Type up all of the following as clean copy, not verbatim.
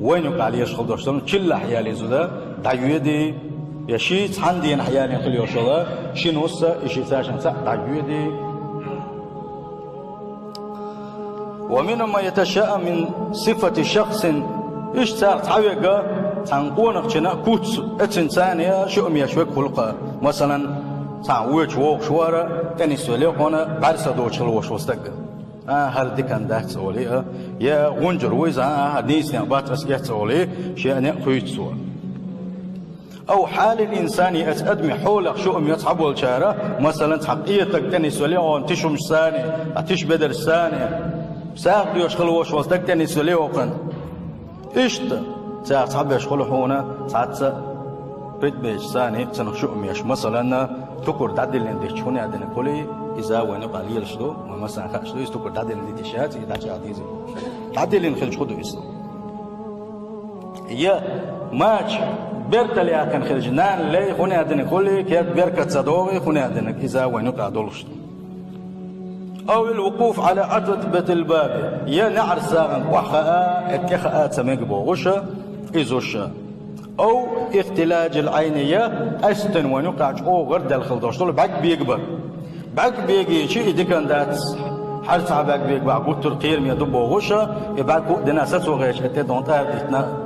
وين قال يشغل دوشتم كل حيالي زودا دعيودي يشي عندي حيالي كل يشغل شي نص شي ساشن دعيودي. ومن ما يتشاء من صفة شخص إيش تعويقه تنقون خشنا كوت إنسانية شو يشوك خلقه مثلا تعويج وق شوارة تاني سؤالي قنا بعرس دوشل وشوستك هر دكان ده سؤالي يا غنجر ويزا هديس نبات أسجت سؤالي شيء نقيت سؤال أو حال الإنسان أدمي حولك شو يصحب والشارع مثلا حقيقتك تاني سؤالي أو تشوم ساني أتش بدر ساني ساق يشغل وشوستك تاني سؤالي وقن إشت ساق صحب يشغل هنا ساعات رد بيش ساني تنشؤ ميش مثلا تكر دادل نديش هنا عندنا كلي إذا وين قليل شدو مثلا خشدو يستكر دادل نديش شات إذا جاديز دادل نخلش خدو إسلو يا ماش برتلي أكن خرجنان لي هنا عندنا كلي كيف بركة صدوقي هنا عندنا إذا وين قادول شدو أو الوقوف على عتبة الباب يا نعر ساغن وحاء اتكخاء سميق بوغشة إزوشة أو اختلاج العينية أستن ونقع أو غرد الخلطوش طول بعد بيكبر بعد بيجي شيء دي كان دات حرس عباك بيك بعد قلت القير ميا دبو غشة بعد قلت دناسة سوغيش أتي دونتار إثناء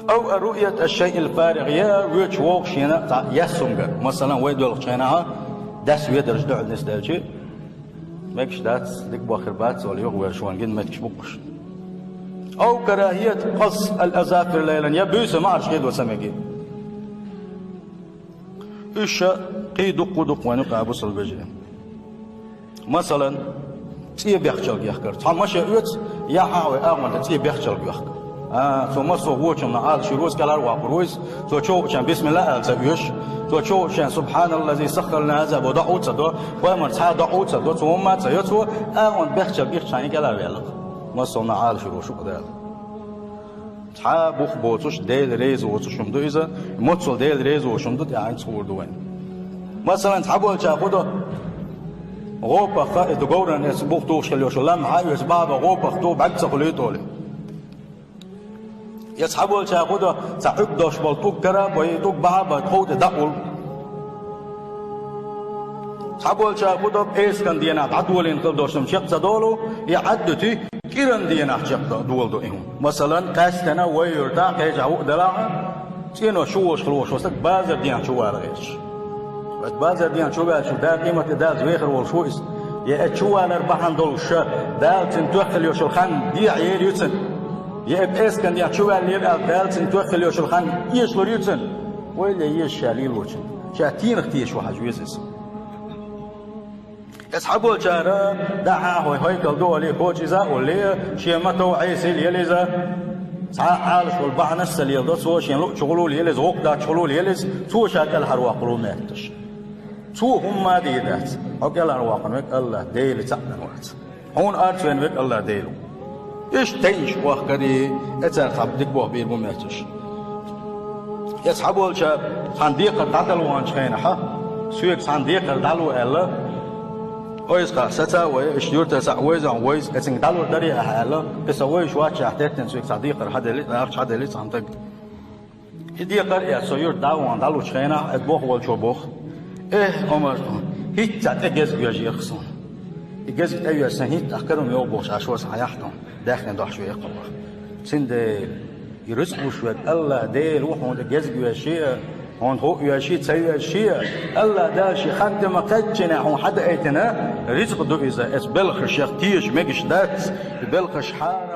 أو رؤية الشيء الفارغ يا ويتش ووك شينا يسونغر مثلا ويدول شينا داس ويدرج دع نستالجي ماكش دات ديك باخر بات ولا يغوى شوان جن ما تكشبوكش أو كراهية قص الأظافر ليلا يا بيس ما عرش قيد وسمجي إيش قيدق ودق ونقع بصل بجي مثلا تي بيخشل يحكر تماشى يوت يا حاوي أغمد تي بيخشل يحكر ثم صوّوش من عال شروز كلار وقروز تو شان بسم الله الزبيش تو شان سبحان الذي سخر لنا هذا بدعوت صدق وما تصدقوت صدق ثم تيتو أغمد بيخشل شان كلار يلا ما صنع عال شروش وكذا تحب بوتوش ديل ريز وتشوم دو إذا متصل ديل ريز وشوم دو يعني تصور دوين مثلا تحبوا تأخذوا غوبة خائد جورن يسبوق توش اللي وشلام هاي يسباب غوبة تو بعد سقولي تولي يسحبوا تأخذوا تعب دوش بالطوب كرا ويدوب بها بتخود دقول تحبوا تأخذوا بإيس كان دينا عدولين كل دوشم شق صدولو يعدتي كيران دينا شق دول دوهم مثلا كاستنا ويرتا كيجاو دلعه تينو شوش خلوش وسط بازر ديان شو وارغيش بس بازر ديان شو بقى شو دا قيمة دا زويخر والشويس يا اتشوان اربحان دول الشا دا تنتوخل يوش الخان دي عيال يوتن يا بإس كان ديان شو اللي دا تنتوخل يوش الخان يشلور يوتن ولا يشاليل وشن شاتين اختيش واحد ويسس يسحبوا الشارع دعاه هاي كالدو عليه بوجزا وليه شيمته عيسى اليلزا عالش والبعض نفس اليلدا سو شين شغلوا اليلز وق دا شغلوا اليلز سو شاكل هرواق لو ماتش سو هم دي ذات اوكل هرواق نك الله ديل تعنا وقت هون ارت وين وك الله ديلو ايش تيش وقدي اتر خبدك بو بير مو ماتش يسحبوا الشاب صنديق تعدل وان شينها سويك صنديق دالو الا ويز قاستا ويشيور تسع ويز كسين دالو دري أهلا بس ويش واتش احتاج تنسوي صديق هذا اللي نعرف هذا اللي صندق هدي قرية سيور داوان دالو شينا أتبوخ والشوبوخ عمر هيت تعتجز بيجي خصون يجز أيوة سنهيت أخكرهم يوبوش عشوز حياتهم داخل ضح شوية قوة سند يرزقوا شوية الله ديل وحون يجز بيجي هون هو يشيء تسوي شيء الله داشي خدم قدنا هون حدا ايتنا رزق دو إذا اسبلخ الشيخ تيش مجش دات بلخش حارة